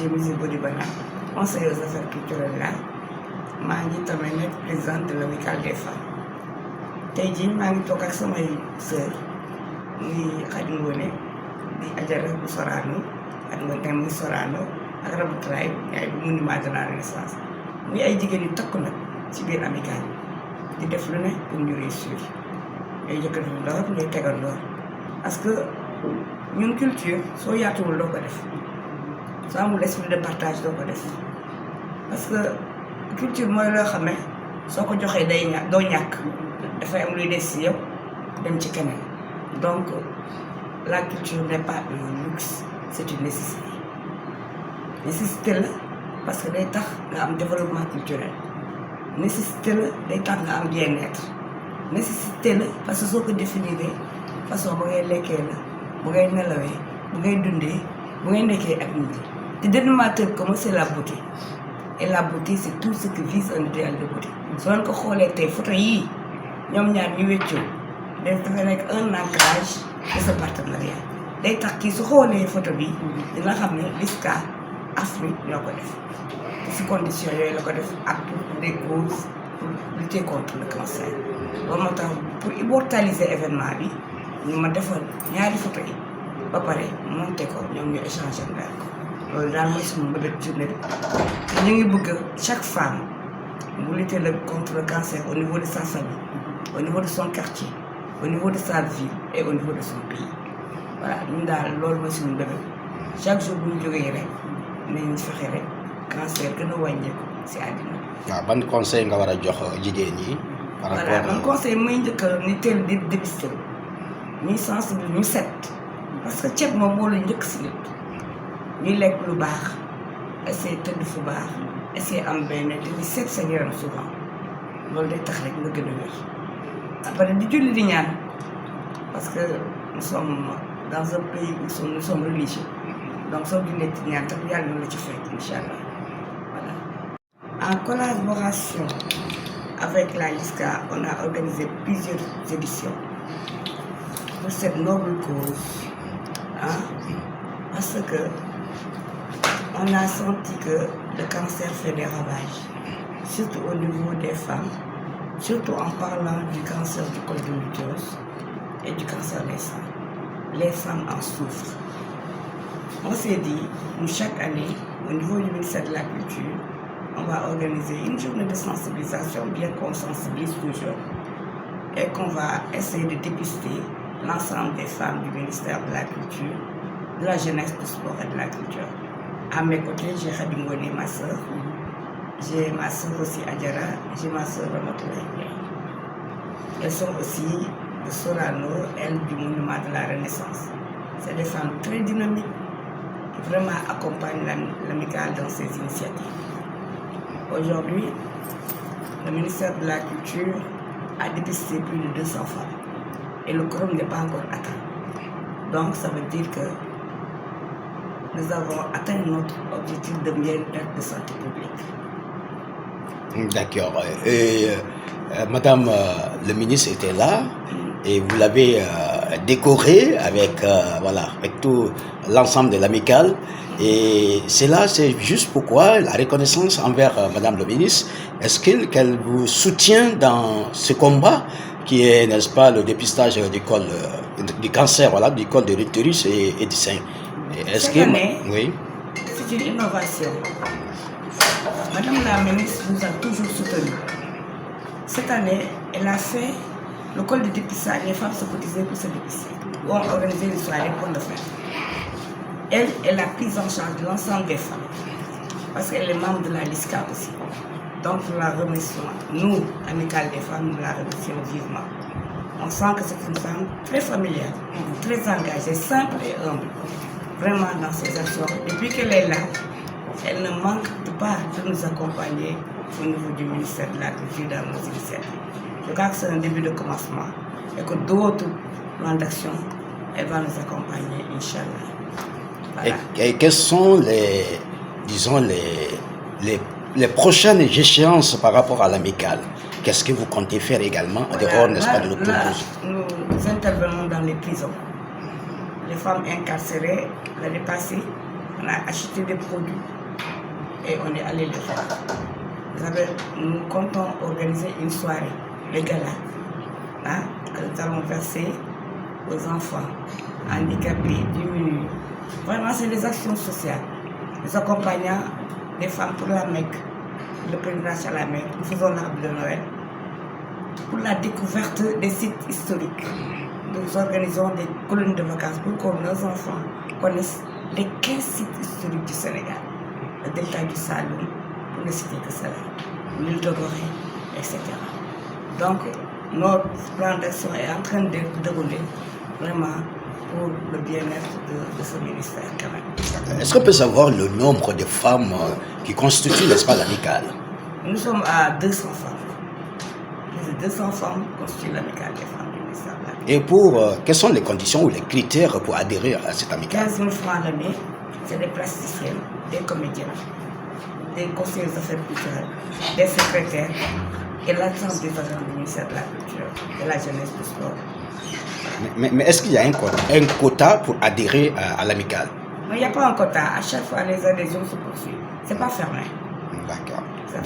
projet musée Bodibana, conseiller aux affaires culturelles là, maa ngi tamit nekk présidente de l'amicale des femmes. tey jii maa ngi toog ak samay sœur muy Khady Ngoné di Adjara bu Sorano ak Ngoné muy Sorano ak Ramatoulaye yaay bu monument de la Renaissance muy ay jigéen yu takku nag ci biir amicale di def lu ne pour ñu réussir ñooy jëkkandoor ñooy tegandoor parce que ñun culture soo yaatuwul doo ko def soo amul esprit de partage doo ko def parce que culture mooy loo xam ne soo ko joxee day doo ñàkk dafay am luy des si yow dem ci keneen donc la culture n'est pas un luxe, c'est une nécessité. Nécessité la parce que day tax nga am développement culturel, nécessité la day tax nga am bien-être, nécessité la parce que soo ko définir façon bu ngay lekkee la bu ngay nelawee bu ngay dundee bu ngay nekkee ak nit ñi. te dénominateur commun c'est la beauté et la beauté c'est tout ce qui vise un idéal de beauté. soo leen ko xoolee tey photo yii ñoom ñaar ñu weccoo dafay nekk un ancrage de ce partenariat day tax kii su xoolee photo bi dina xam ne LISCA Afrique ñoo ko def te si condition yooyu la ko def ak pour des causes pour lutter contre le cancer. loolu moo tax pour immortaliser événement bi ñu ma defal ñaari photo yi ba pare monté ko ñoom ñu échangé ndax ko loolu daal mooy suñu mbëbët journée bi te ñu ngi bëgg chaque femme mu lutter contre le cancer au niveau de sa famille, au niveau de son quartier, au niveau de sa ville et au niveau de son pays. Voilà ñun daal loolu mooy suñu mbëbët chaque jour bu ñu jógee rek nañu fexe rek cancer gën a wàññeeku si àddina. waaw ban conseil nga war a jox jigéen ñi. par rapport voilà man conseil mooy njëkk ni teel di dépister ñuy sensibiliser ñu set parce que ceeb moom moo la njëkk si nit ñuy lekk lu baax essayer tëdd fu baax essayer am benn te di seet sa yaram souvent loolu day tax rek nga gën a wér. après di julli di ñaan parce que nous sommes dans un pays où nous sommes religieux donc soo jullee di ñaan tax yàlla na la ci fekk incha allah voilà. En collaboration avec la LISCA, on a organisé plusieurs éditions pour cette noble cause, hein, parce que on a senti que le cancer fait des ravages, surtout au niveau des femmes, surtout en parlant du cancer du col de l'utérus et du cancer des seins. Les femmes en souffrent. On s'est dit, nous, chaque année, au niveau du ministère de la Culture, on va organiser une journée de sensibilisation, bien qu'on sensibilise toujours, et qu'on va essayer de dépister l'ensemble des femmes du ministère de la Culture, de la jeunesse, du sport et de la culture. À mes côtés, j'ai Khady Ngoné, ma soeur. J'ai ma soeur aussi Adjara, j'ai ma soeur Ramatoulaye. Elles sont aussi de Sorano, elles du monument de la Renaissance. C'est des femmes très dynamiques qui vraiment accompagnent l'amicale dans ses initiatives. Aujourd'hui, le ministère de la Culture a dépisté plus de 200 femmes et le quorum n'est pas encore atteint. Donc ça veut dire que nous avons atteint notre objectif de bien-être de santé publique. D'accord. Et Madame le ministre était là et vous l'avez décoré avec, voilà, avec tout l'ensemble de l'amicale. Et cela, c'est juste pourquoi la reconnaissance envers Madame le ministre. Est-ce qu'elle vous soutient dans ce combat qui est, n'est-ce pas, le dépistage du cancer, voilà, du col de l'utérus et du sein? Cette année, oui, c'est une innovation. Madame la ministre nous a toujours soutenus. Cette année, elle a fait le col de dépistage. Les femmes se cotisaient pour se dépister. On a organisé une soirée pour le faire. Elle a pris en charge l'ensemble des femmes. Parce qu'elle est membre de la LISCA aussi. Donc nous la remercions. Nous, amicale des femmes, nous la remercions vivement. On sent que c'est une femme très familière, très engagée, simple et humble. Vraiment dans ses actions. Depuis qu'elle est là, elle ne manque pas de nous accompagner au niveau du ministère de la Culture dans nos initiatives. Je crois que c'est un début de commencement et que d'autres plans d'action, elle va nous accompagner, Inch'Allah. Voilà. Et quelles sont les prochaines échéances par rapport à l'amicale? Qu'est-ce que vous comptez faire également en dehors, n'est-ce pas, de l'opposition? Nous intervenons dans les prisons. Les femmes incarcérées, l'année passée, on a acheté des produits et on est allé le faire. Vous savez, nous comptons organiser une soirée, le gala, hein, que nous allons verser aux enfants handicapés, diminués. Vraiment, c'est des actions sociales. Nous accompagnons les femmes pour la Mecque, le pèlerinage à la Mecque. Nous faisons l'arbre de Noël. Pour la découverte des sites historiques, nous organisons des colonies de vacances pour que nos enfants connaissent les 15 sites historiques du Sénégal. Le delta du Saloum, pour ne citer que cela, l'île de Gorée, etc. Donc, notre plan d'action est en train de dérouler vraiment pour le bien-être de ce ministère quand même. Est-ce qu'on peut savoir le nombre de femmes qui constituent l'espace amical? Nous sommes à 200 femmes. Plus de 200 femmes constituent l'amicale des femmes du ministère de la Culture. Et pour, quelles sont les conditions ou les critères pour adhérer à cette amicale? 15 000 francs l'année, c'est des plasticiennes, des comédiens, des conseillers des affaires culturelles, des secrétaires et l'ensemble des agents du ministère de la Culture, de la jeunesse, du sport. Mais est-ce qu'il y a un quota pour adhérer à l'amicale? Non, il n'y a pas un quota. À chaque fois, les adhésions se poursuivent. Ce n'est pas fermé. D'accord. Ça.